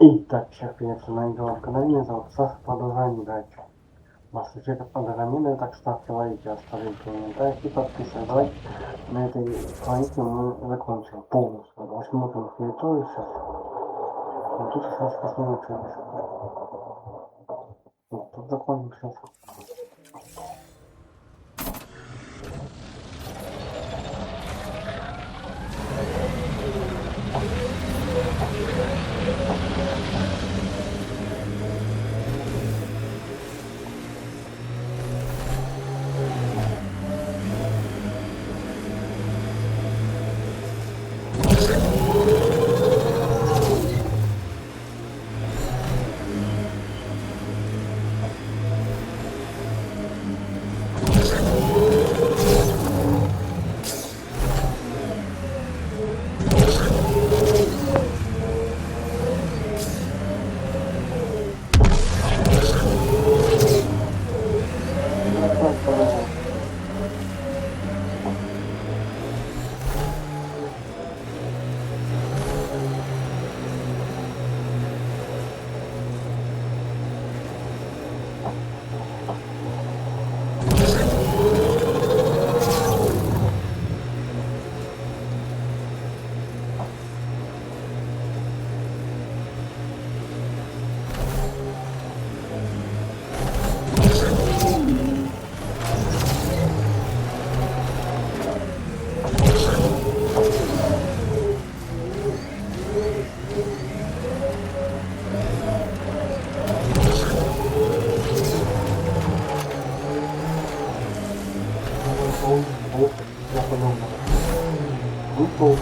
Итак, всех приветствую на видеоканале, меня зовут Саша, продолжаем играть. У нас Effect Andromeda, так ставьте лайки, оставляйте комментарии и подписывайтесь. Давайте на этой планете мы закончим полностью. Посмотрим территорию сейчас. Вот тут сейчас посмотрим, что здесь. Вот тут закончим сейчас. Я подумал. Выпал.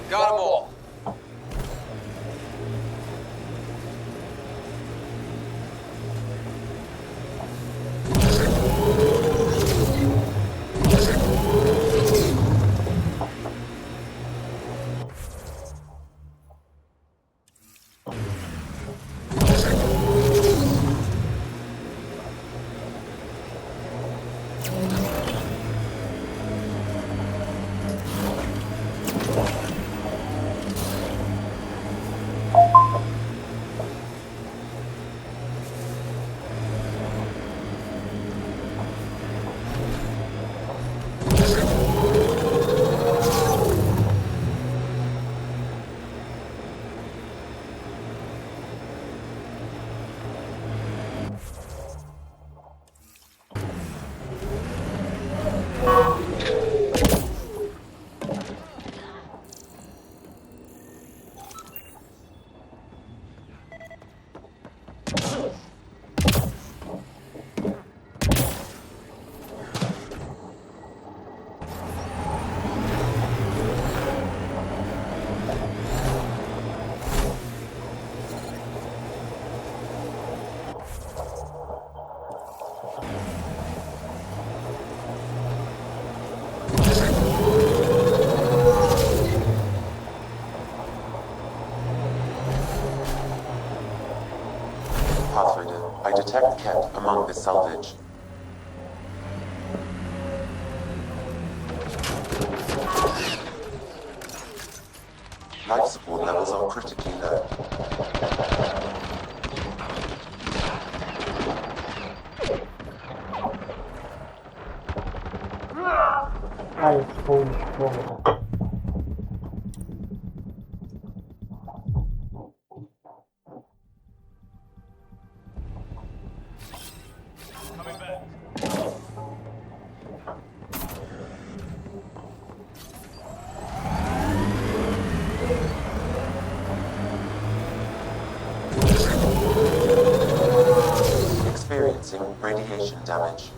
Got 'em all. Detect Ket among the salvage. Life support levels are critically low. Ай, вспомнить, что это. Experiencing radiation damage.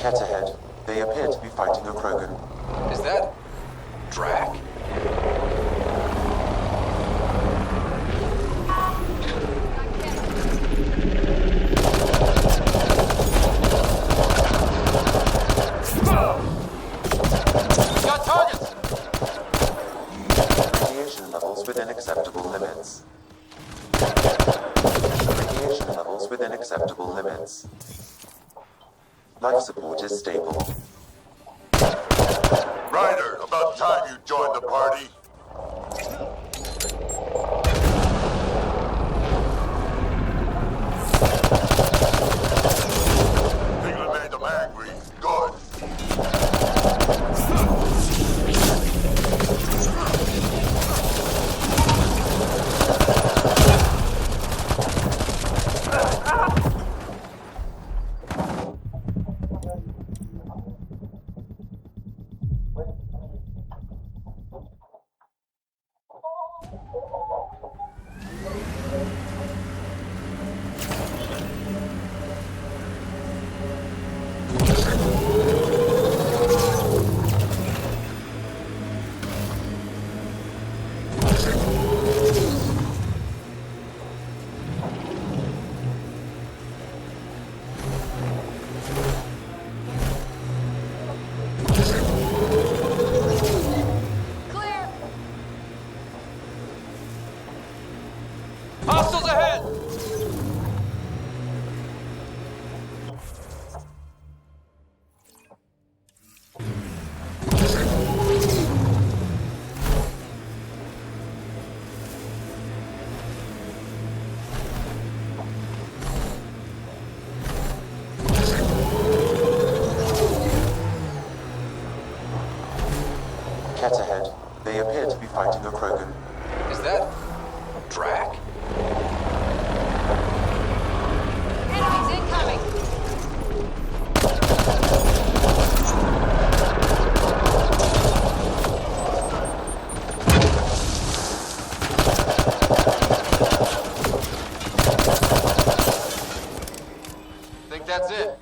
Ket ahead. They appear to be fighting a Krogan. Is that Drac? Got targets! Radiation levels within acceptable limits. Radiation levels within acceptable limits. Life support is stable. Ryder, about time you joined the party. England made them angry. Good. Hostiles ahead! Ket ahead. They appear to be fighting a Krogan. Is that Drac? Enemies incoming! Think that's it?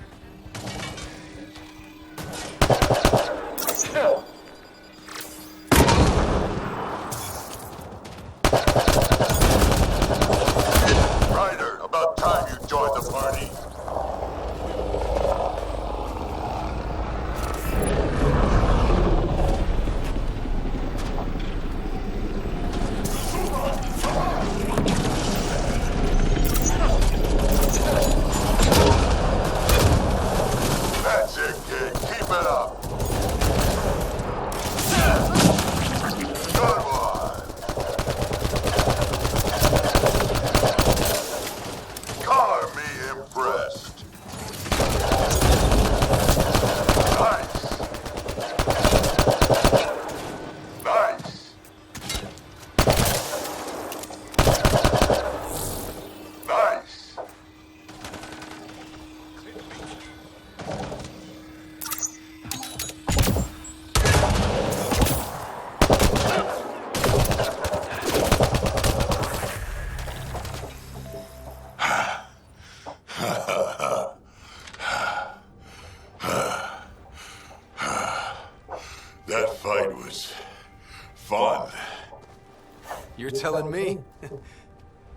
telling me.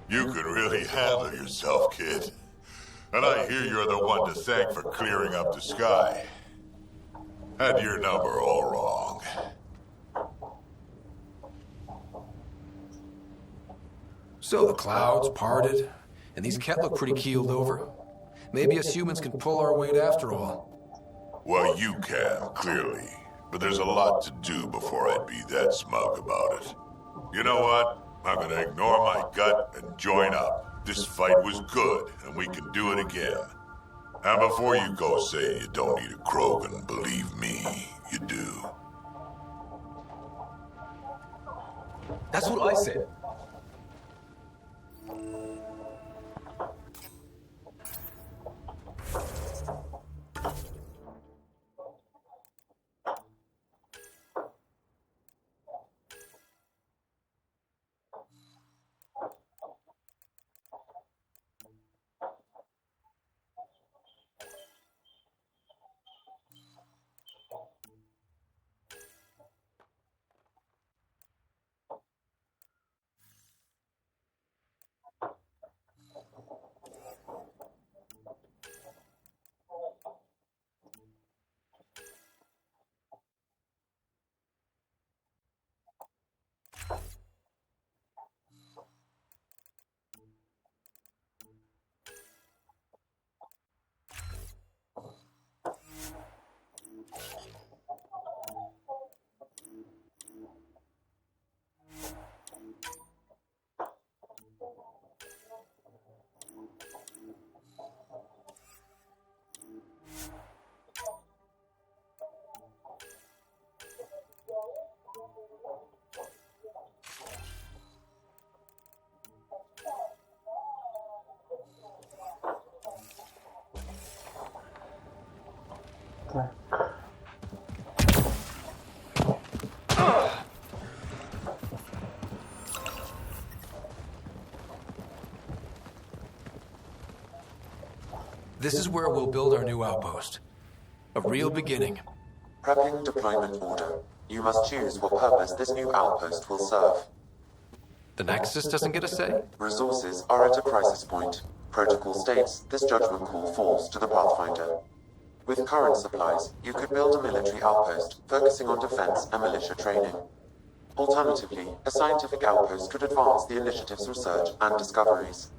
You can really handle yourself, kid. And I hear you're the one to thank for clearing up the sky. Had your number all wrong. So the clouds parted, and these Ket look pretty keeled over. Maybe us humans can pull our weight after all. Well, you can, clearly. But there's a lot to do before I'd be that smug about it. You know what? I'm gonna ignore my gut and join up. This fight was good, and we can do it again. And before you go say you don't need a Krogan, believe me, you do. That's what I said. This is where we'll build our new outpost. A real beginning. Prepping deployment order. You must choose what purpose this new outpost will serve. The Nexus doesn't get a say? Resources are at a crisis point. Protocol states this judgment call falls to the Pathfinder. With current supplies, you could build a military outpost focusing on defense and militia training. Alternatively, a scientific outpost could advance the initiative's research and discoveries.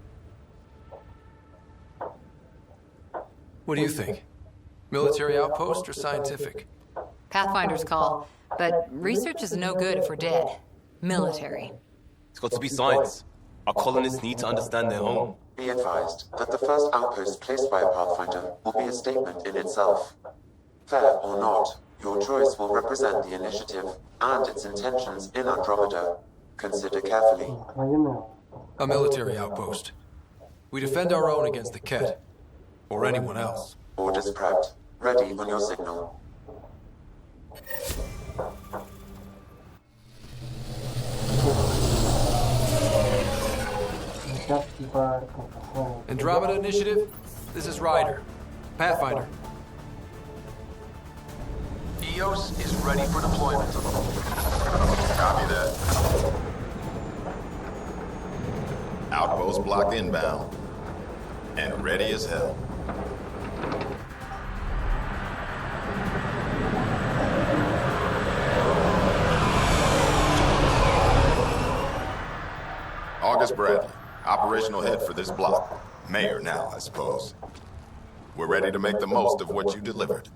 What do you think? Military outpost or scientific? Pathfinder's call, but research is no good if we're dead. Military. It's got to be science. Our colonists need to understand their home. Be advised that the first outpost placed by a Pathfinder will be a statement in itself. Fair or not, your choice will represent the initiative and its intentions in Andromeda. Consider carefully. A military outpost. We defend our own against the Ket. Or anyone else. Orders prepped. Ready on your signal. Andromeda Initiative, this is Ryder. Pathfinder. EOS is ready for deployment. Copy that. Outpost blocked inbound. And ready as hell. August Bradley, operational head for this block. Mayor now, I suppose. We're ready to make the most of what you delivered.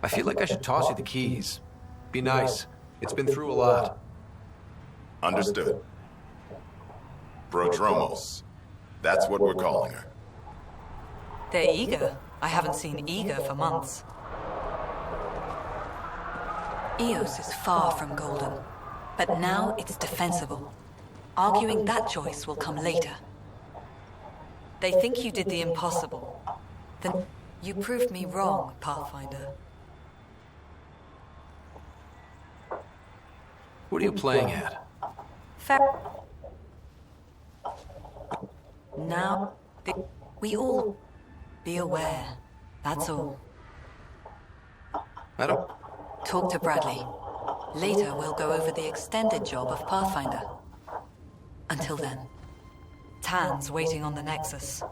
I feel like I should toss you the keys. Be nice. It's been through a lot. Understood. Prodromos. That's what we're calling her. They're eager. I haven't seen eager for months. EOS is far from golden, but now it's defensible. Arguing that choice will come later. They think you did the impossible. Then you proved me wrong, Pathfinder. What are you playing at? Fair. Now, we all be aware. That's all. I don't... Talk to Bradley. Later, we'll go over the extended job of Pathfinder. Until then, Tan's waiting on the Nexus.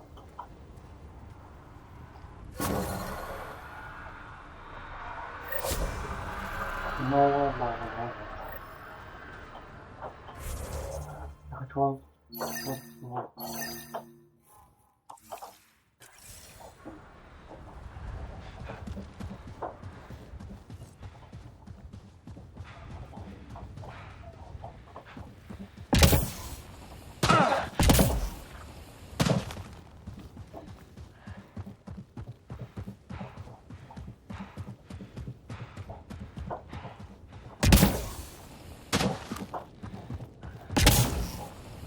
Я хочу вам...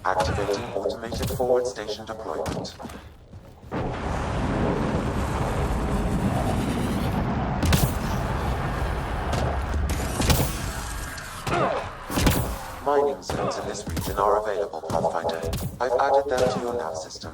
Activating automated forward station deployment. Mining zones in this region are available, Pathfinder. I've added them to your nav system.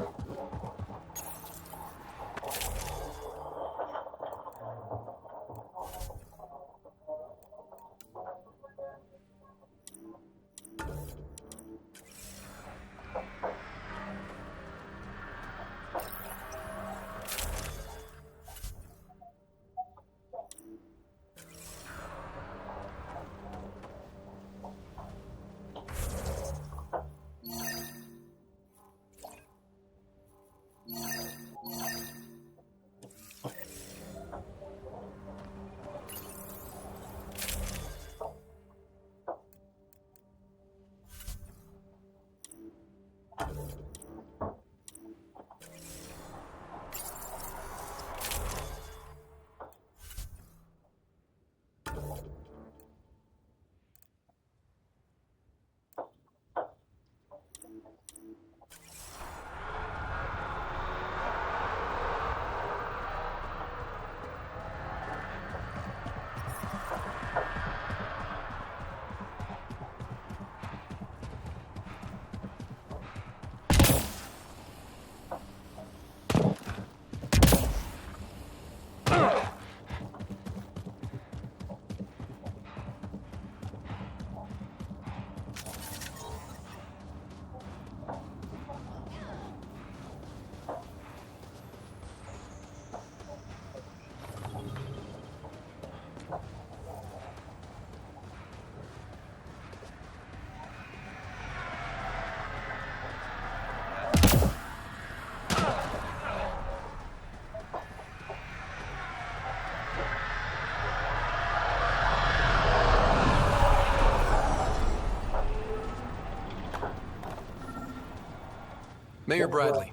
Mayor Bradley.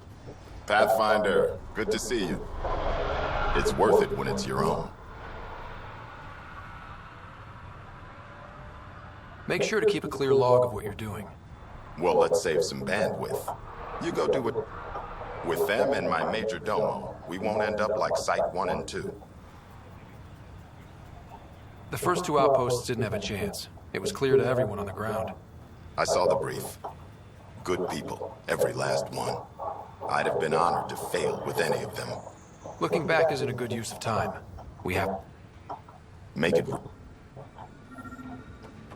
Pathfinder, good to see you. It's worth it when it's your own. Make sure to keep a clear log of what you're doing. Well, let's save some bandwidth. You go do it. With them and my major domo, we won't end up like Site 1 and 2. The first two outposts didn't have a chance. It was clear to everyone on the ground. I saw the brief. Good people, every last one. I'd have been honored to fail with any of them. Looking back isn't a good use of time. We have... Make it...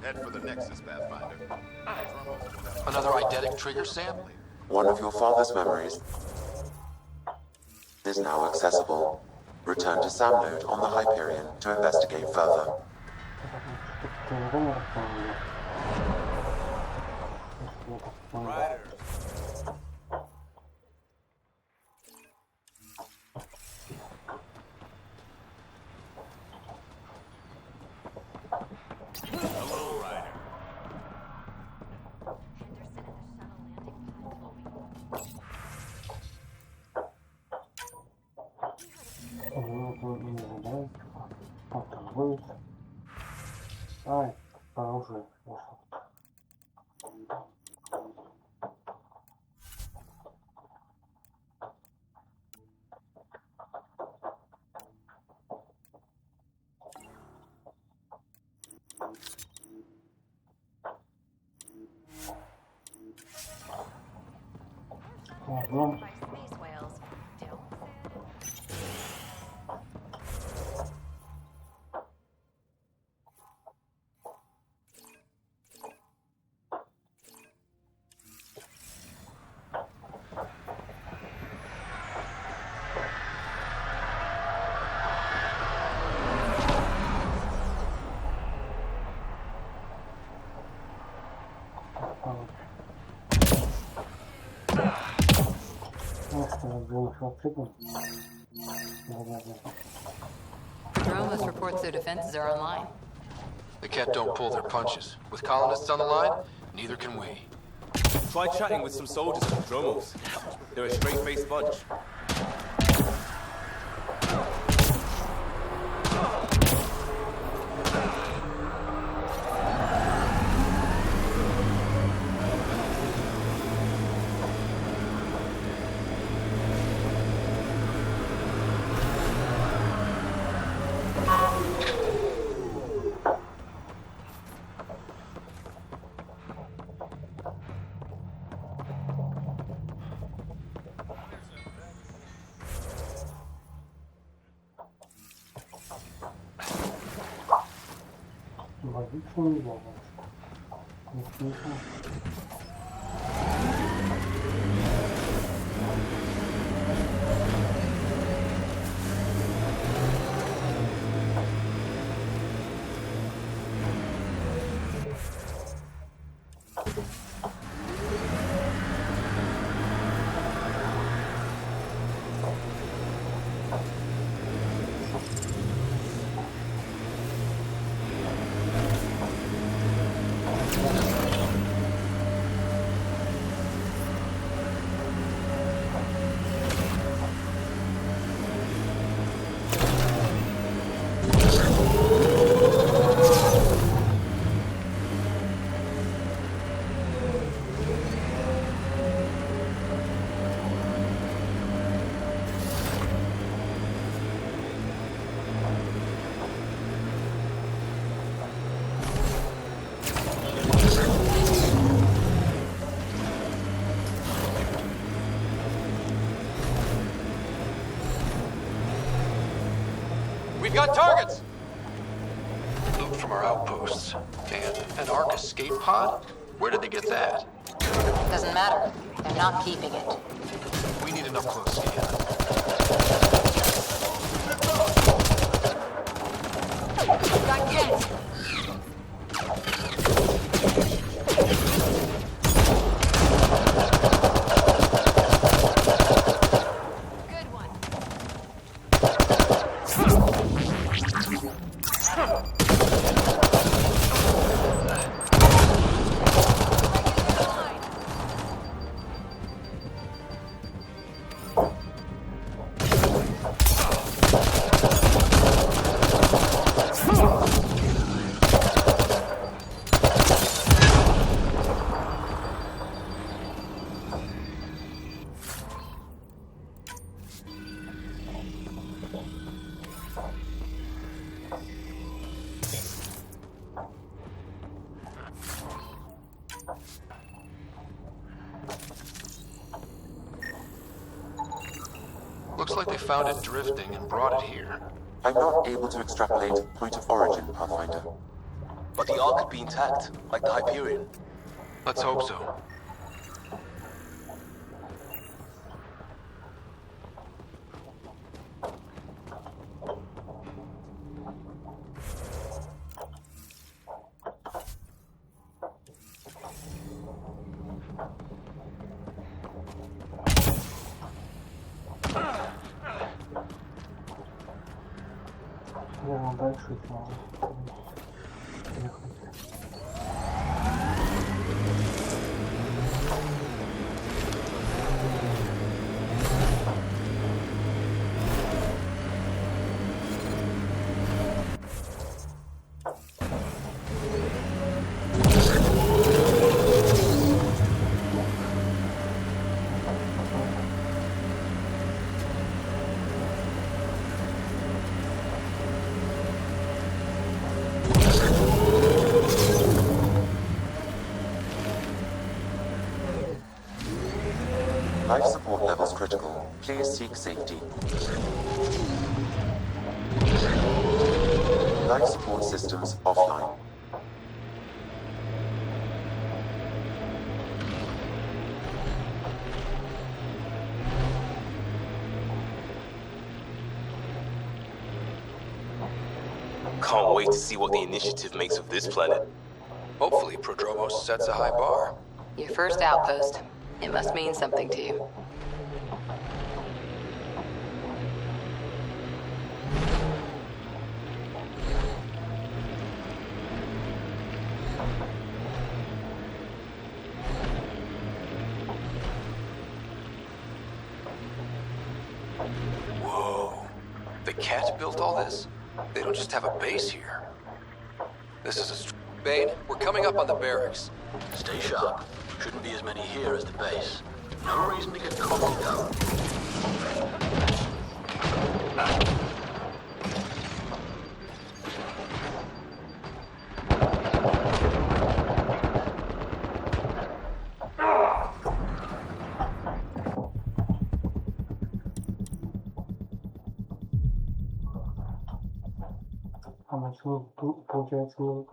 Head for the Nexus, Pathfinder. Another eidetic trigger, Sam? One of your father's memories is now accessible. Return to Sam Node on the Hyperion to investigate further. Rider. Hello, Rider. Ай, оружие. Ладно. Dromos reports their defenses are online. The Ket don't pull their punches. With colonists on the line, neither can we. Try chatting with some soldiers from Dromos. They're a straight-faced bunch. We've got targets! Loot from our outposts. And an Ark escape pod? Where did they get that? Doesn't matter. They're not keeping it. We need enough close scan. Got Kent! Looks like they found it drifting and brought it here. I'm not able to extrapolate point of origin, Pathfinder. But the Ark could be intact, like the Hyperion. Let's hope so. Дальше снова. Life support levels critical. Please seek safety. Life support systems offline. Can't wait to see what the Initiative makes of this planet. Hopefully Prodromos sets a high bar. Your first outpost. It must mean something to you. The cat built all this? They don't just have a base here. This is a... Bane, we're coming up on the barracks. Stay sharp. Shouldn't be as many here as the base. No reason to get cocky, though. Получается, не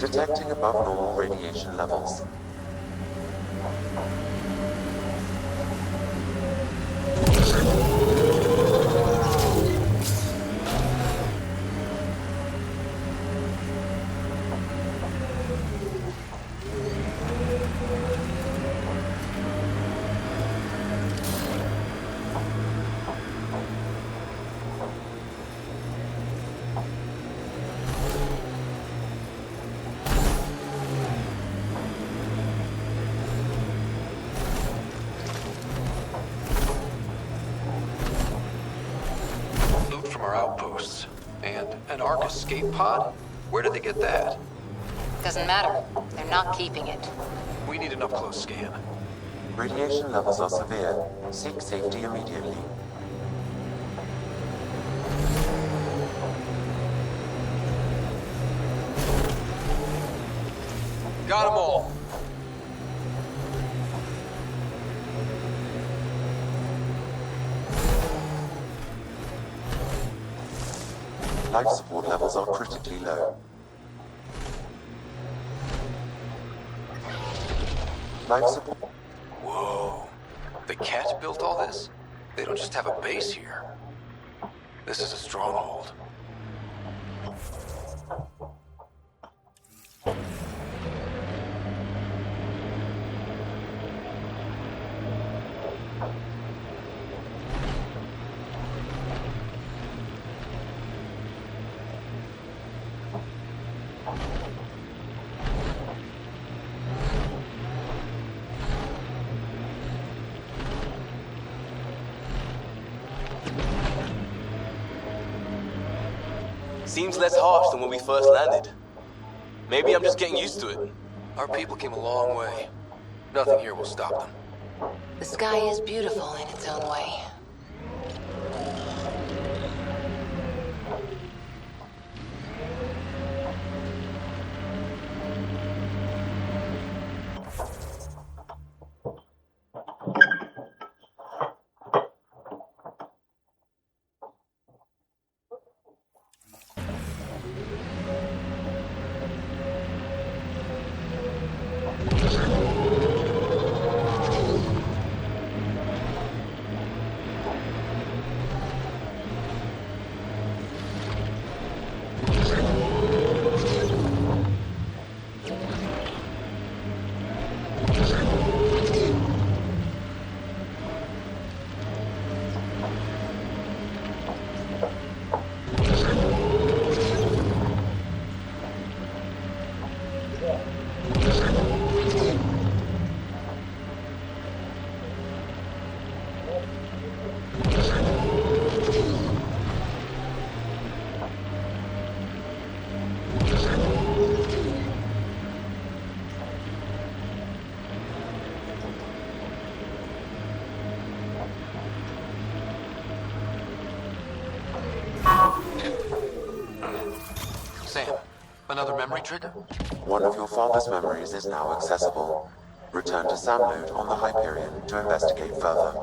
Detecting above normal radiation levels. Outposts. And an Ark escape pod? Where did they get that? Doesn't matter. They're not keeping it. We need an up-close scan. Radiation levels are severe. Seek safety immediately. Got them all. Life support levels are critically low. Life support... Whoa. The cat built all this? They don't just have a base here. This is a stronghold. Seems less harsh than when we first landed. Maybe I'm just getting used to it. Our people came a long way. Nothing here will stop them. The sky is beautiful in its own way. Another memory trigger? One of your father's memories is now accessible. Return to Sam Node on the Hyperion to investigate further.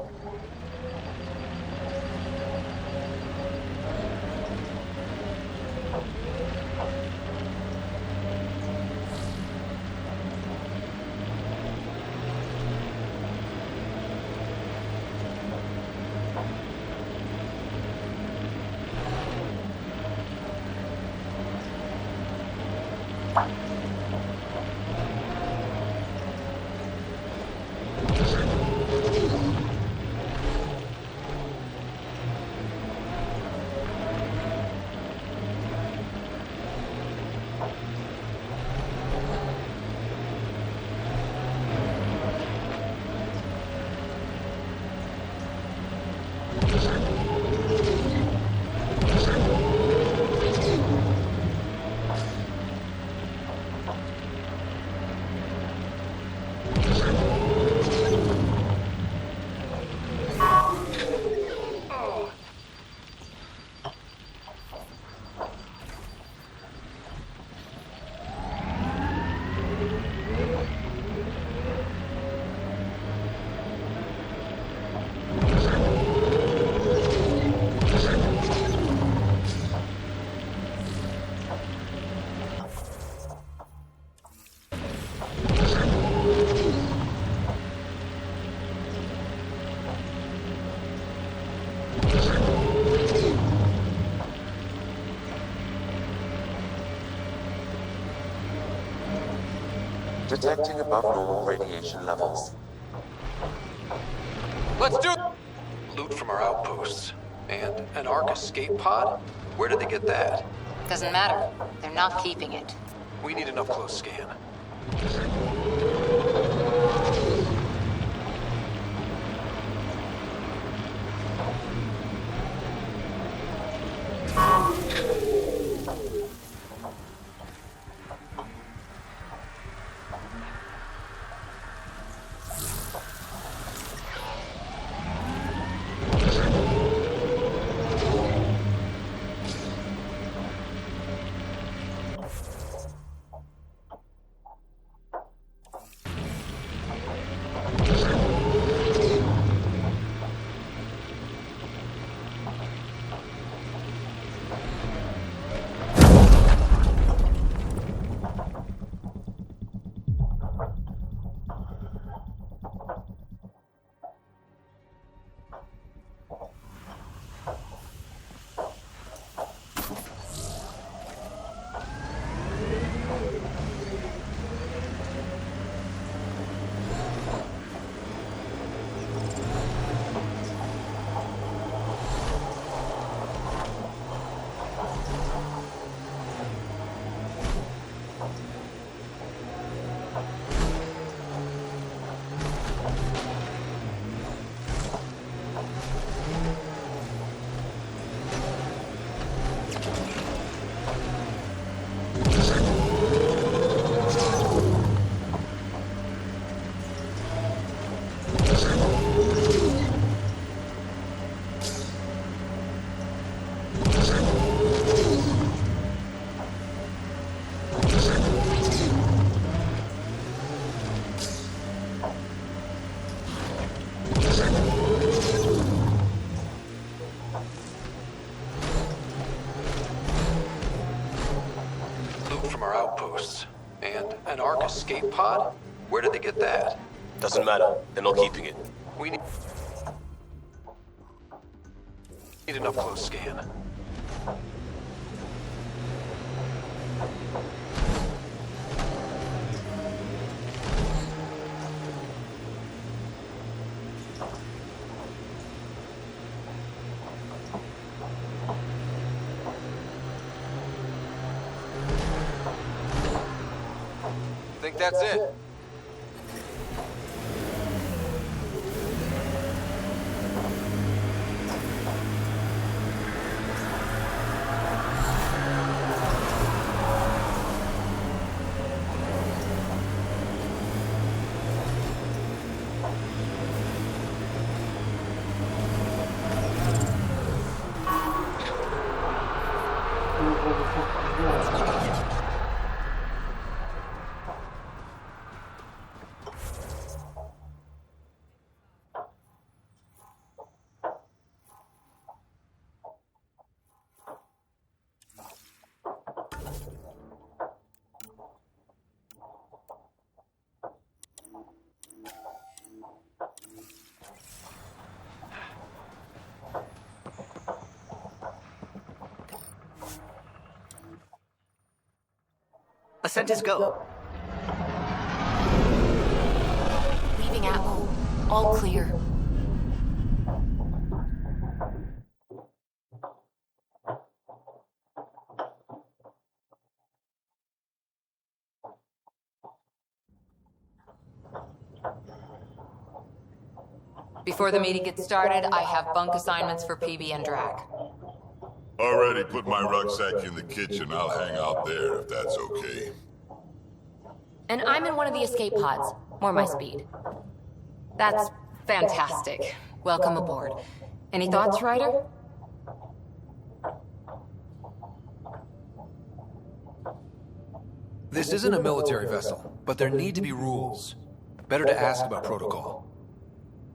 Detecting above normal radiation levels. Let's do loot from our outposts. And an Ark escape pod? Where did they get that? Doesn't matter. They're not keeping it. We need an up-close scan. An Ark escape pod? Where did they get that? Doesn't matter. They're not keeping it. We need an up-close scan. Think that's it? Ascent is go. Leaving Atmo. All clear. Before the meeting gets started, I have bunk assignments for PB and Drac. Already put my rucksack in the kitchen. I'll hang out there if that's okay. And I'm in one of the escape pods. More my speed. That's fantastic. Welcome aboard. Any thoughts, Ryder? This isn't a military vessel, but there need to be rules. Better to ask about protocol.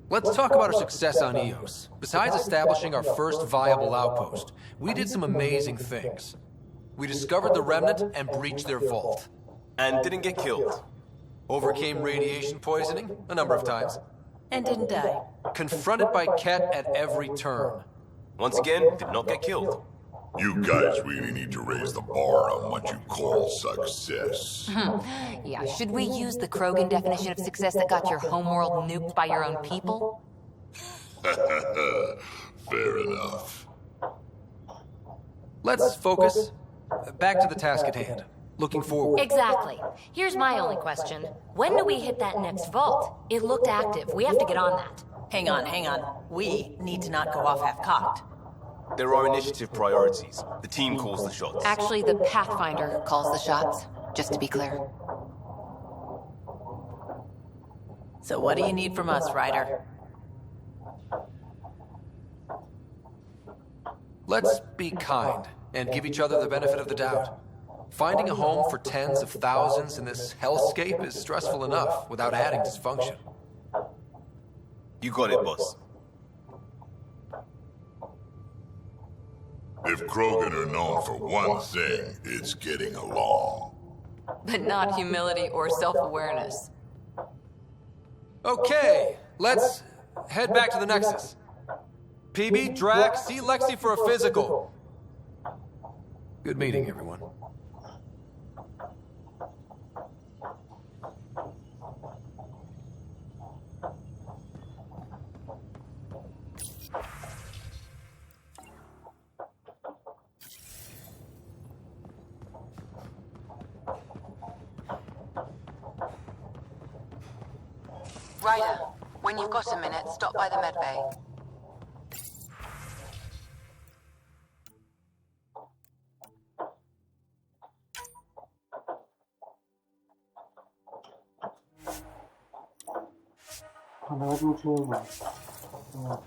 Let's talk about our success on Eos. Besides establishing our first viable outpost, we did some amazing things. We discovered the Remnant and breached their vault. And didn't get killed. Overcame radiation poisoning a number of times. And didn't die. Confronted by Ket at every turn. Once again, did not get killed. You guys really need to raise the bar on what you call success. Yeah, should we use the Krogan definition of success that got your homeworld nuked by your own people? Fair enough. Let's focus. Back to the task at hand. Looking forward. Exactly. Here's my only question. When do we hit that next vault? It looked active. We have to get on that. Hang on. We need to not go off half-cocked. There are initiative priorities. The team calls the shots. Actually, the Pathfinder calls the shots, just to be clear. So what do you need from us, Ryder? Let's be kind and give each other the benefit of the doubt. Finding a home for tens of thousands in this hellscape is stressful enough without adding dysfunction. You got it, boss. If Krogan are known for one thing, it's getting along. But not humility or self-awareness. Okay, let's head back to the Nexus. PB, Drax, see Lexi for a physical. Good meeting, everyone. Ryder, when you've got a minute, stop by the medbay. Nawet nic nie ma. No.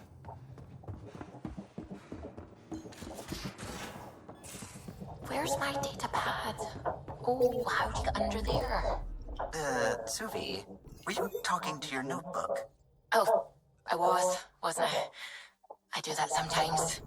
Where's my data pad? Oh, how'd you get under there? Suvi, were you talking to your notebook? Oh, I wasn't I? I do that sometimes.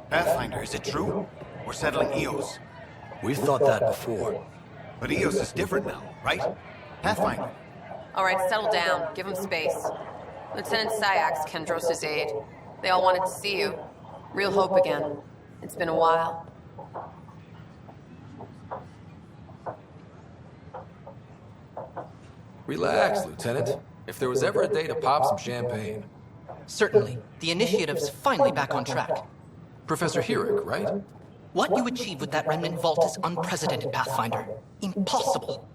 Pathfinder, is it true? We're settling Eos. We've thought that before. But Eos is different now, right? Pathfinder. All right, settle down. Give him space. Lieutenant Syax, Kendros' aide. They all wanted to see you. Real hope again. It's been a while. Relax, Lieutenant. If there was ever a day to pop some champagne. Certainly. The initiative's finally back on track. Professor Herrick, right? What you achieved with that remnant vault is unprecedented, Pathfinder. Impossible.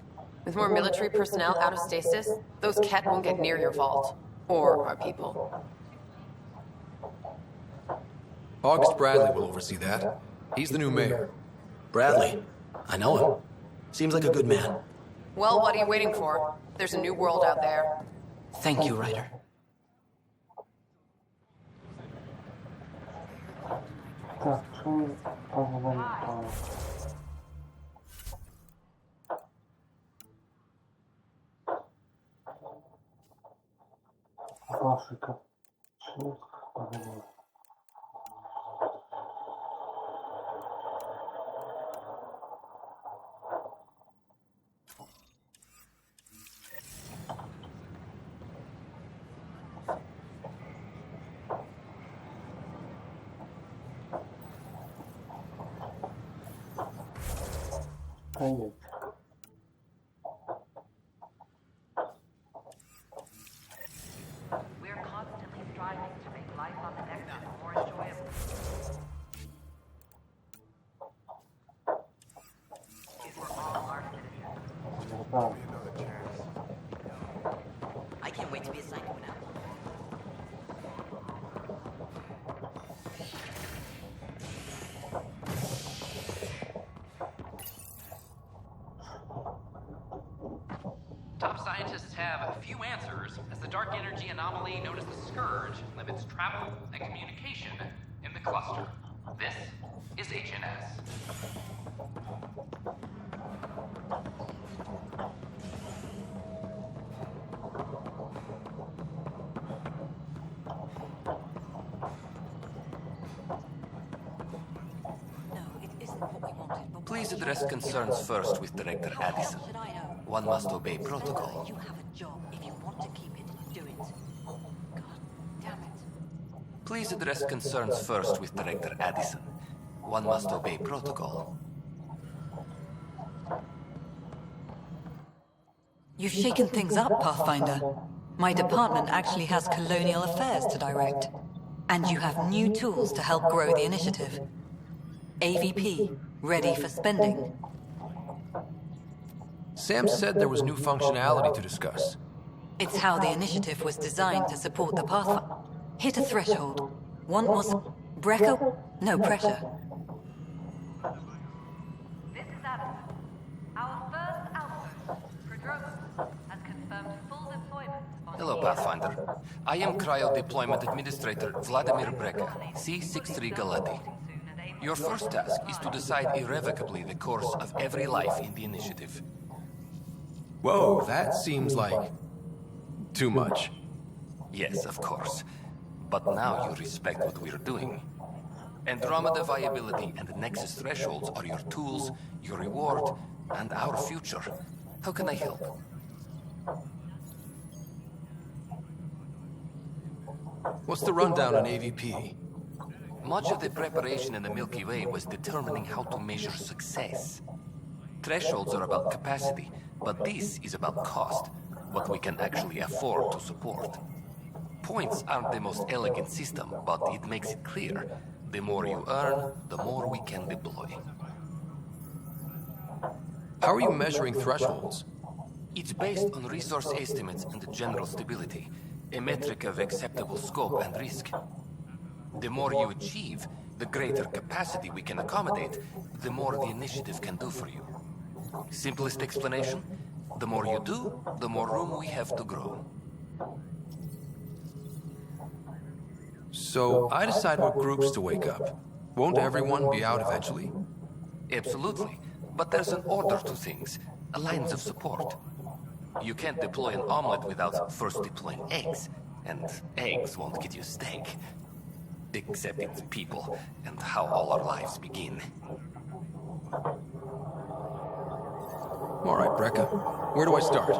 With more military personnel out of stasis, those Ket won't get near your vault. Or our people. August Bradley will oversee that. He's the new mayor. Bradley. I know him. Seems like a good man. Well, what are you waiting for? There's a new world out there. Thank you, Ryder. Так, что мы позвонили по... Ваши капчик, погоди. Поедь. We're constantly striving to make life on the Nexus more enjoyable. For all our citizens. I can't wait to be assigned to an outpost. Top scientists have a few answers as the dark energy anomaly known as the Scourge limits travel and communication in the cluster. This is HNS. Please address concerns first with Director Addison. One must obey protocol. You have a job. If you want to keep it, do it. God damn it. Please address concerns first with Director Addison. One must obey protocol. You've shaken things up, Pathfinder. My department actually has colonial affairs to direct. And you have new tools to help grow the initiative. AVP, ready for spending. Sam said there was new functionality to discuss. It's how the initiative was designed to support the Pathfinder. Hit a threshold. Want more Brecca? No pressure. This is Addison. Our first outpost, Prodromos, has confirmed full deployment on Hello, Pathfinder. I am Cryo Deployment Administrator Vladimir Brecca, C-63 Galati. Your first task is to decide irrevocably the course of every life in the initiative. Whoa, that seems like... too much. Yes, of course. But now you respect what we're doing. Andromeda viability and Nexus thresholds are your tools, your reward, and our future. How can I help? What's the rundown on AVP? Much of the preparation in the Milky Way was determining how to measure success. Thresholds are about capacity, but this is about cost, what we can actually afford to support. Points aren't the most elegant system, but it makes it clear. The more you earn, the more we can deploy. How are you measuring thresholds? It's based on resource estimates and general stability, a metric of acceptable scope and risk. The more you achieve, the greater capacity we can accommodate, the more the initiative can do for you. Simplest explanation, the more you do, the more room we have to grow. So, I decide what groups to wake up. Won't everyone be out eventually? Absolutely. But there's an order to things, a lines of support. You can't deploy an omelet without first deploying eggs, and eggs won't get you steak. Except it's people, and how all our lives begin. All right, Brecca. Where do I start?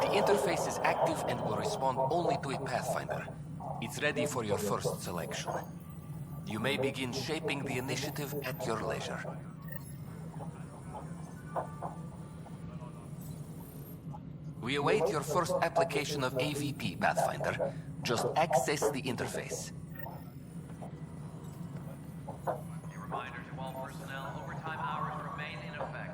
The interface is active and will respond only to a Pathfinder. It's ready for your first selection. You may begin shaping the initiative at your leisure. We await your first application of AVP, Pathfinder. Just access the interface. A reminder to all personnel, overtime hours remain in effect.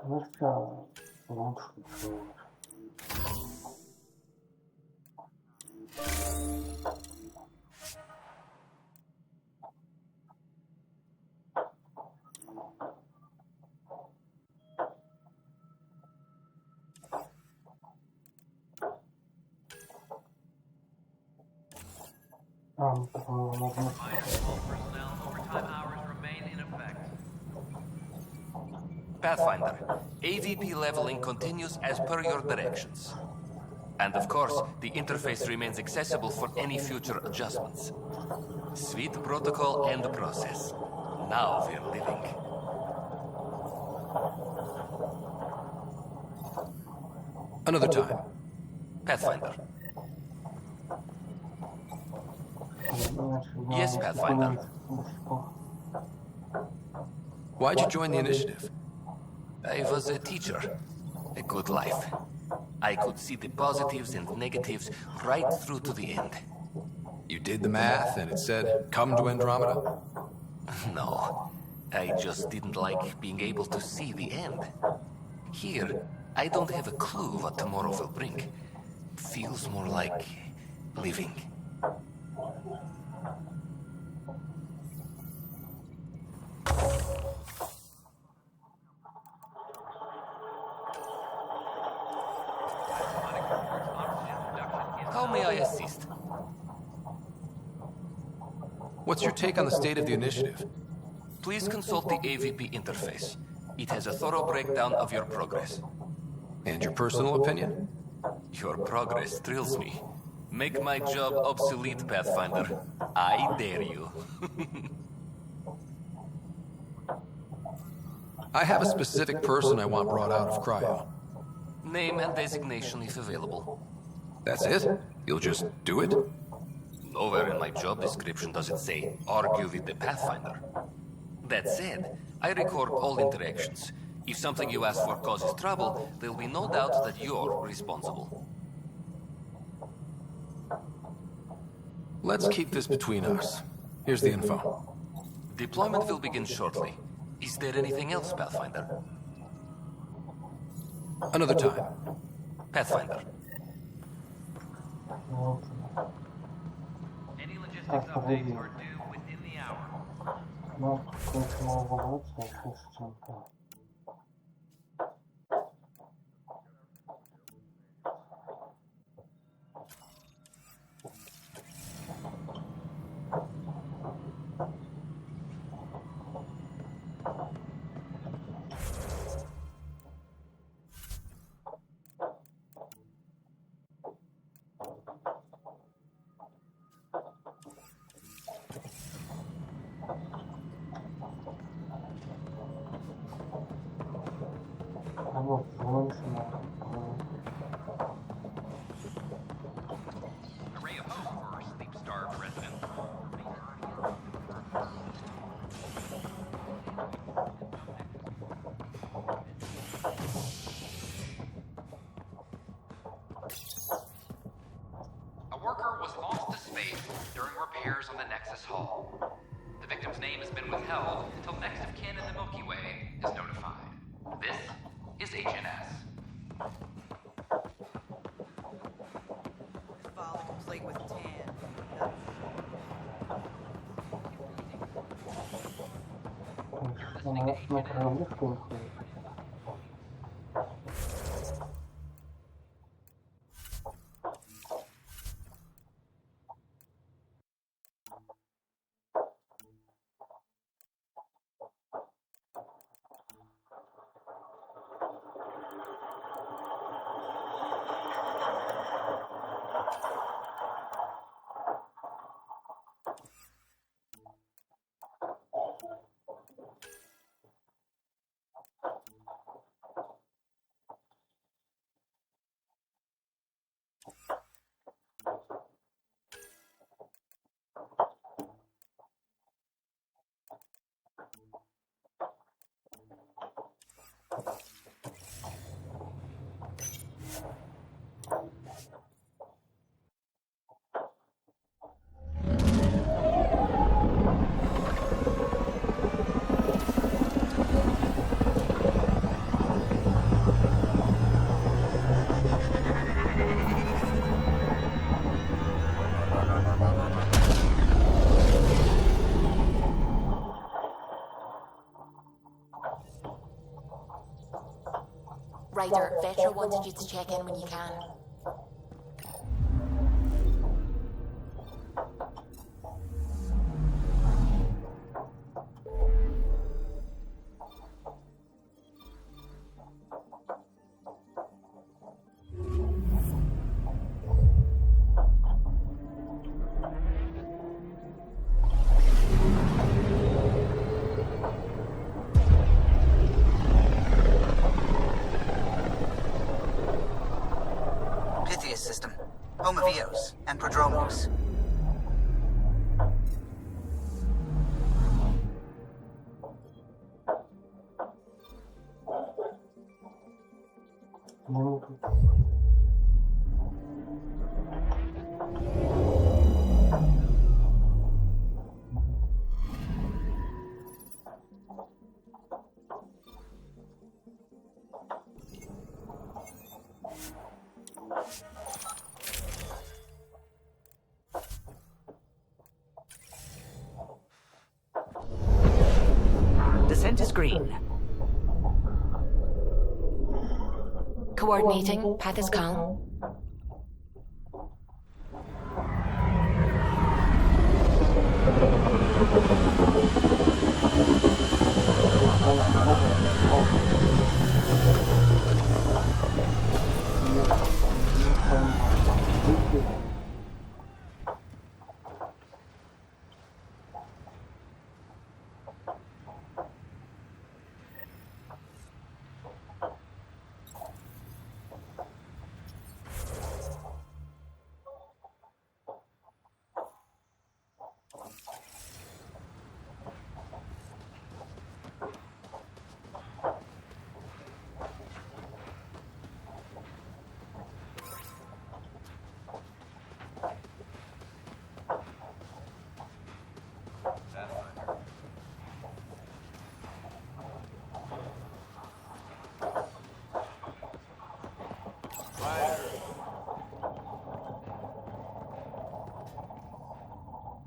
Немножко лучше, чем можно... Pathfinder, AVP leveling continues as per your directions. And of course, the interface remains accessible for any future adjustments. Sweet protocol and process. Now we're living. Another time. Pathfinder. Yes, Pathfinder. Why'd you join the initiative? I was a teacher. A good life. I could see the positives and negatives right through to the end. You did the math and it said, come to Andromeda? No. I just didn't like being able to see the end. Here, I don't have a clue what tomorrow will bring. Feels more like living. How may I assist? What's your take on the state of the initiative? Please consult the AVP interface. It has a thorough breakdown of your progress. And your personal opinion? Your progress thrills me. Make my job obsolete, Pathfinder. I dare you. I have a specific person I want brought out of cryo. Name and designation if available. That's it? You'll just do it? Nowhere in my job description does it say, argue with the Pathfinder. That said, I record all interactions. If something you ask for causes trouble, there'll be no doubt that you're responsible. Let's keep this between us. Here's the info. Deployment will begin shortly. Is there anything else, Pathfinder? Another time. Pathfinder. Any logistics updates are due within the hour. Ну, какой-то новый шестенка. Вот, A ray of hope for sleep-starved residents. A worker was lost to space during repairs on the Nexus hull. The victim's name has been withheld until next of kin in the Milky Way is notified. This is Agent S. Father complete with 10. на корабле что ли? Ryder, Vetra wanted you to check in when you can. System, home of Eos and Prodromos. Descent is green. Coordinating. Path is calm.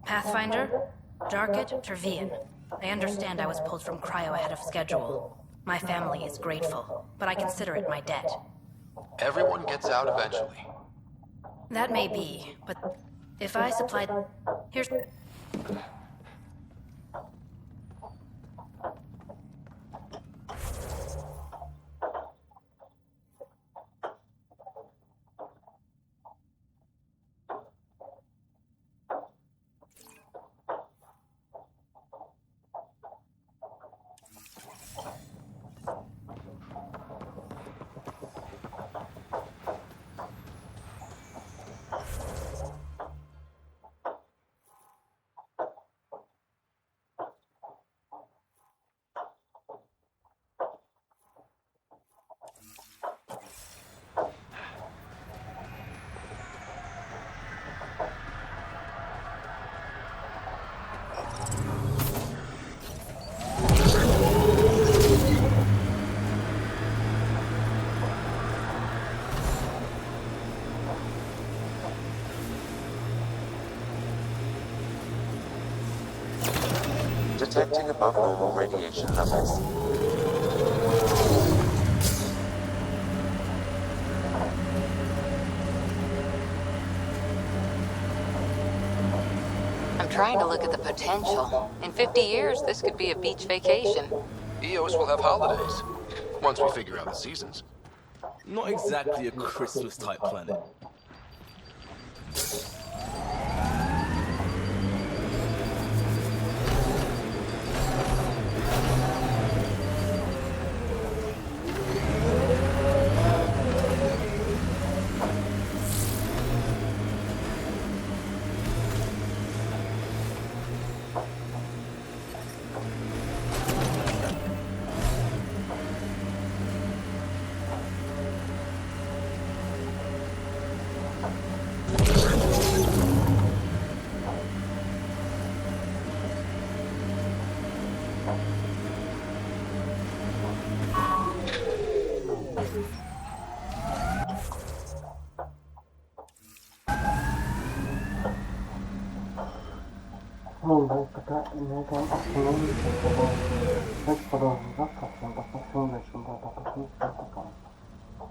Pathfinder, Darket, Trevian. I understand I was pulled from cryo ahead of schedule. My family is grateful, but I consider it my debt. Everyone gets out eventually. That may be, but if I supplied... Here's... Detecting above normal radiation levels. I'm trying to look at the potential. In 50 years, this could be a beach vacation. Eos will have holidays, once we figure out the seasons. Not exactly a Christmas-type planet. Baik, ini kan aslinya di bawah. Baik, pada waktu itu, pas yang pas